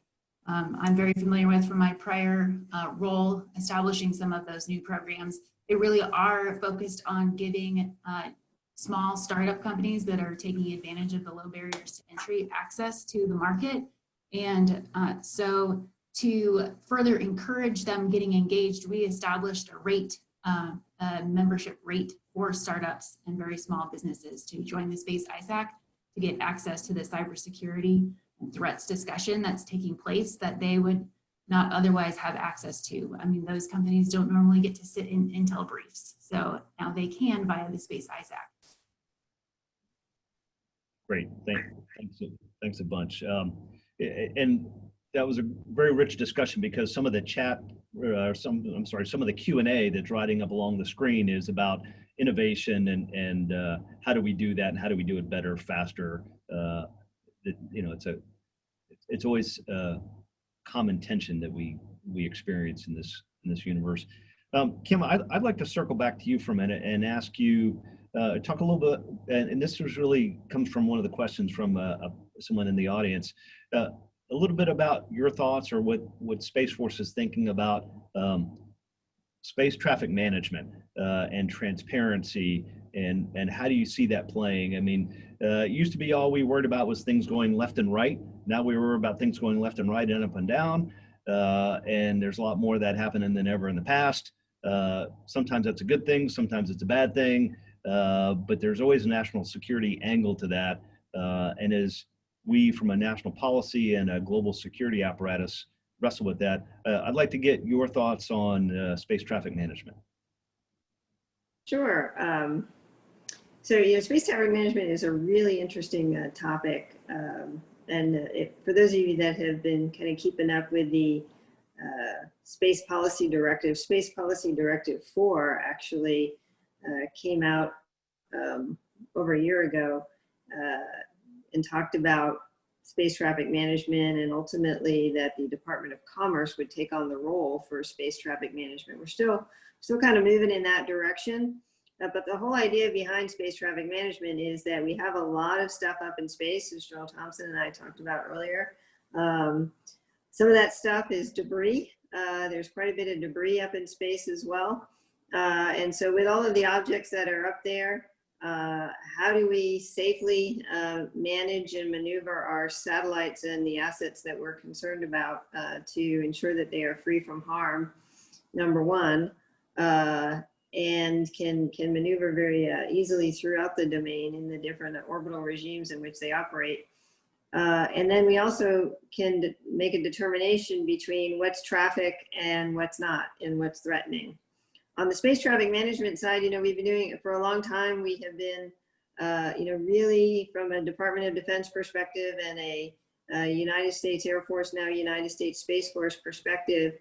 I'm very familiar with from my prior role establishing some of those new programs. They really are focused on giving small startup companies that are taking advantage of the low barriers to entry access to the market. And so to further encourage them getting engaged, we established a membership rate for startups and very small businesses to join the Space ISAC to get access to the cybersecurity and threats discussion that's taking place that they would not otherwise have access to. I mean, those companies don't normally get to sit in Intel briefs, so now they can via the Space ISAC. Great, thanks a bunch. And that was a very rich discussion because some of the chat, some of the Q&A that's riding up along the screen is about innovation and how do we do that and how do we do it better, faster. It's always a common tension that we experience in this universe. Kim, I'd like to circle back to you for a minute and ask you, talk a little bit, and this comes from one of the questions from someone in the audience, a little bit about your thoughts or what Space Force is thinking about space traffic management and transparency, and how do you see that playing? I mean, it used to be all we worried about was things going left and right. Now we worry about things going left and right and up and down. And there's a lot more of that happening than ever in the past. Sometimes that's a good thing, sometimes it's a bad thing, but there's always a national security angle to that. And as we, from a national policy and a global security apparatus, wrestle with that, I'd like to get your thoughts on space traffic management. Sure. So, space traffic management is a really interesting topic. For those of you that have been kind of keeping up with the Space Policy Directive 4 actually came out over a year ago and talked about space traffic management, and ultimately that the Department of Commerce would take on the role for space traffic management. We're still kind of moving in that direction. But the whole idea behind space traffic management is that we have a lot of stuff up in space, as General Thompson and I talked about earlier. Some of that stuff is debris. There's quite a bit of debris up in space as well. And so with all of the objects that are up there, how do we safely manage and maneuver our satellites and the assets that we're concerned about to ensure that they are free from harm, number one, and can maneuver very easily throughout the domain in the different orbital regimes in which they operate. And then we also can make a determination between what's traffic and what's not, and what's threatening. On the space traffic management side, we've been doing it for a long time. We have been, really from a Department of Defense perspective and a United States Air Force, now United States Space Force perspective,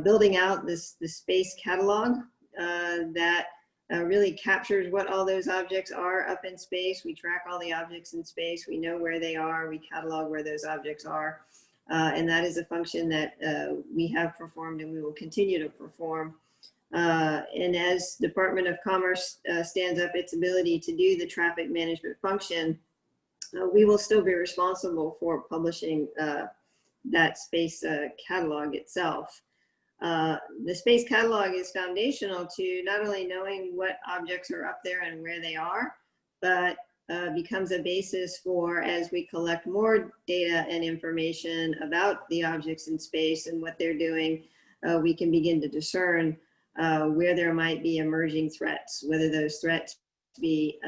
building out the space catalog that really captures what all those objects are up in space. We track all the objects in space. We know where they are. We catalog where those objects are. And that is a function that we have performed and we will continue to perform. And as Department of Commerce stands up its ability to do the traffic management function, we will still be responsible for publishing that space catalog itself. The space catalog is foundational to not only knowing what objects are up there and where they are, but becomes a basis for, as we collect more data and information about the objects in space and what they're doing, we can begin to discern where there might be emerging threats, whether those threats be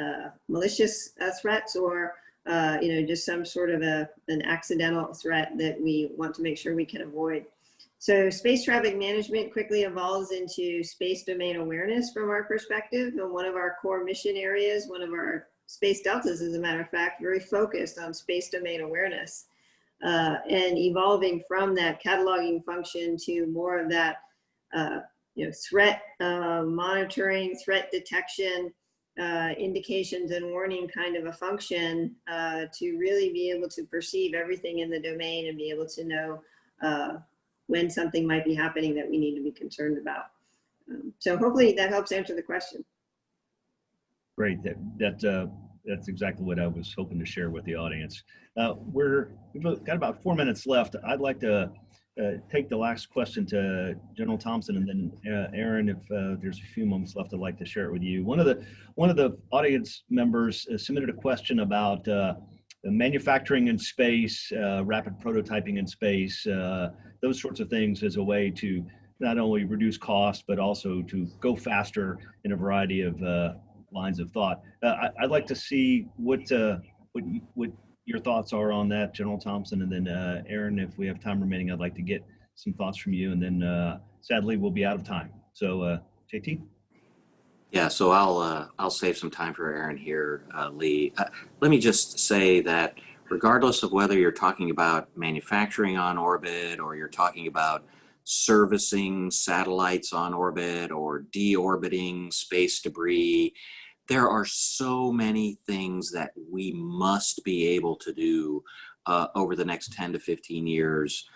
malicious threats or just some sort of an accidental threat that we want to make sure we can avoid. So space traffic management quickly evolves into space domain awareness from our perspective. And one of our core mission areas, one of our space deltas, as a matter of fact, very focused on space domain awareness and evolving from that cataloging function to more of that threat monitoring, threat detection, indications and warning kind of a function to really be able to perceive everything in the domain and be able to know when something might be happening that we need to be concerned about. So hopefully that helps answer the question. Great, that's exactly what I was hoping to share with the audience. We've got about 4 minutes left. I'd like to take the last question to General Thompson, and then Erin, if there's a few moments left, I'd like to share it with you. One of the audience members submitted a question about manufacturing in space, rapid prototyping in space, those sorts of things as a way to not only reduce cost, but also to go faster in a variety of lines of thought. I'd like to see what your thoughts are on that, General Thompson, and then Erin, if we have time remaining, I'd like to get some thoughts from you, and then sadly we'll be out of time. So JT? Yeah, so I'll save some time for Erin here, Lee. Let me just say that regardless of whether you're talking about manufacturing on orbit or you're talking about servicing satellites on orbit or deorbiting space debris. There are so many things that we must be able to do over the next 10 to 15 years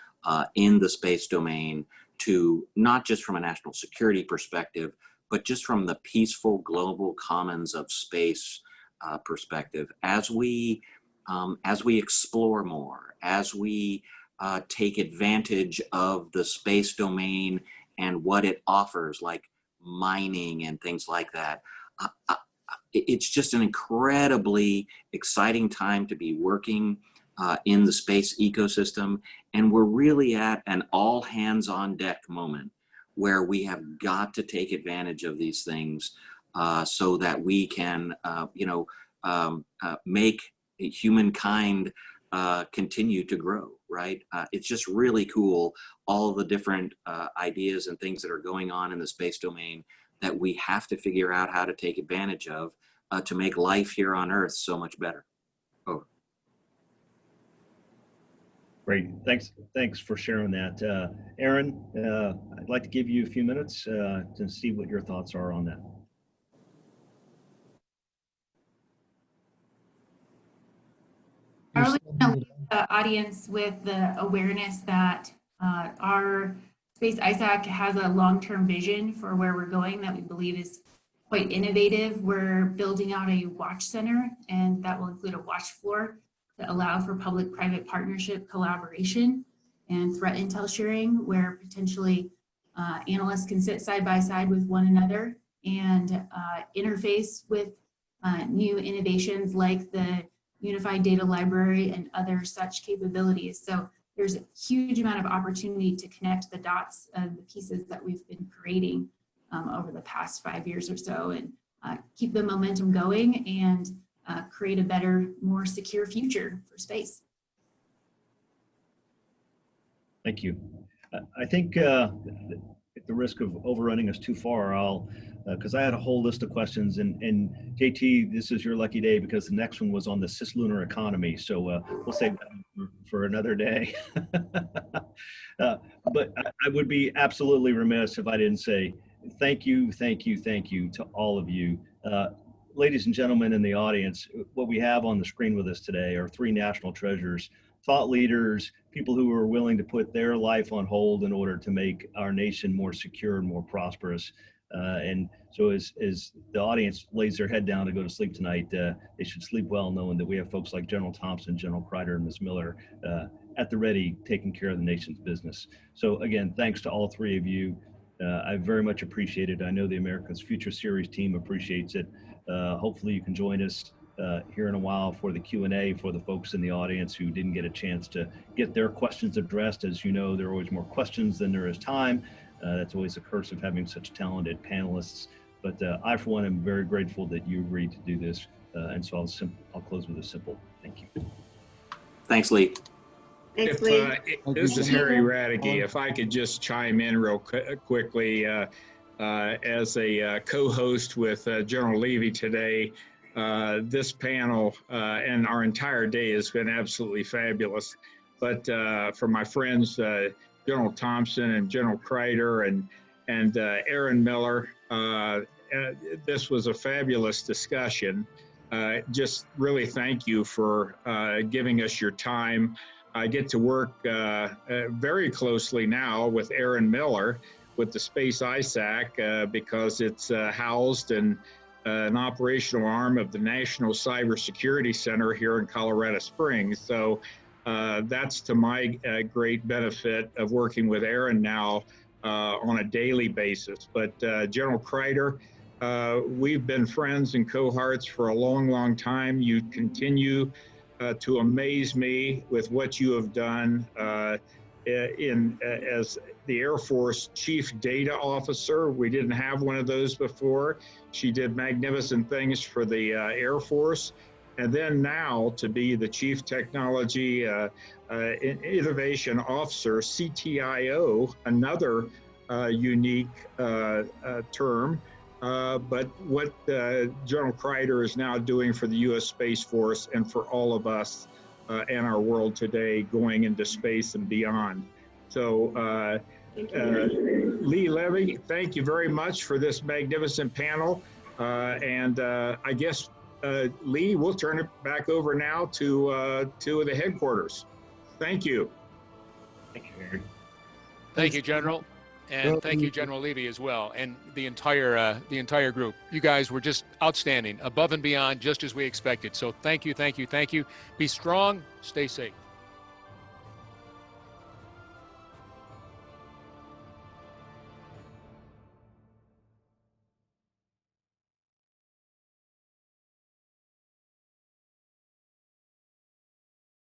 in the space domain, to not just from a national security perspective, but just from the peaceful global commons of space perspective. As we explore more, as we take advantage of the space domain and what it offers, like mining and things like that, it's just an incredibly exciting time to be working in the space ecosystem. And we're really at an all hands on deck moment where we have got to take advantage of these things so that we can, make humankind continue to grow, right? It's just really cool, all the different ideas and things that are going on in the space domain that we have to figure out how to take advantage of to make life here on Earth so much better. Over. Great, thanks for sharing that. Erin, I'd like to give you a few minutes to see what your thoughts are on that. I really want to leave the audience with the awareness that our Space ISAC has a long-term vision for where we're going that we believe is quite innovative. We're building out a watch center, and that will include a watch floor to allow for public-private partnership collaboration and threat intel sharing, where potentially analysts can sit side by side with one another and interface with new innovations like the Unified Data Library and other such capabilities. So there's a huge amount of opportunity to connect the dots of the pieces that we've been creating over the past 5 years or so, and keep the momentum going and create a better, more secure future for space. Thank you. I think at the risk of overrunning us too far, I'll, because I had a whole list of questions, and JT, this is your lucky day because the next one was on the cislunar economy. So we'll save that for another day. But I would be absolutely remiss if I didn't say thank you to all of you. Ladies and gentlemen in the audience, what we have on the screen with us today are three national treasures, thought leaders, people who are willing to put their life on hold in order to make our nation more secure and more prosperous. And so as the audience lays their head down to go to sleep tonight, they should sleep well knowing that we have folks like General Thompson, General Crider, and Ms. Miller at the ready, taking care of the nation's business. So again, thanks to all three of you. I very much appreciate it. I know the America's Future Series team appreciates it. Hopefully you can join us here in a while for the Q&A for the folks in the audience who didn't get a chance to get their questions addressed. As you know, there are always more questions than there is time. That's always a curse of having such talented panelists. But I, for one, am very grateful that you agreed to do this. And so I'll close with a simple thank you. Thanks, Lee. Thanks, Lee. This is Harry Radke. If I could just chime in real quickly, as a co-host with General Levy today, this panel and our entire day has been absolutely fabulous. But for my friends, General Thompson and General Crider and Erin Miller, this was a fabulous discussion. Just really thank you for giving us your time. I get to work very closely now with Erin Miller with the Space ISAC because it's housed in an operational arm of the National Cybersecurity Center here in Colorado Springs. So that's to my great benefit of working with Erin now on a daily basis. But General Crider, we've been friends and cohorts for a long, long time. You continue to amaze me with what you have done as the Air Force Chief Data Officer. We didn't have one of those before. She did magnificent things for the Air Force. And then now to be the Chief Technology Innovation Officer, CTIO, another unique term. But what General Crider is now doing for the U.S. Space Force and for all of us and our world today going into space and beyond. So Thank you. Lee Levy, thank you very much for this magnificent panel. I guess, Lee, we'll turn it back over now to the headquarters. Thank you. Thank you, Erin. Thank you, General. And thank you, General Levy, as well, and the entire group. You guys were just outstanding, above and beyond, just as we expected. So thank you, thank you, thank you. Be strong, stay safe.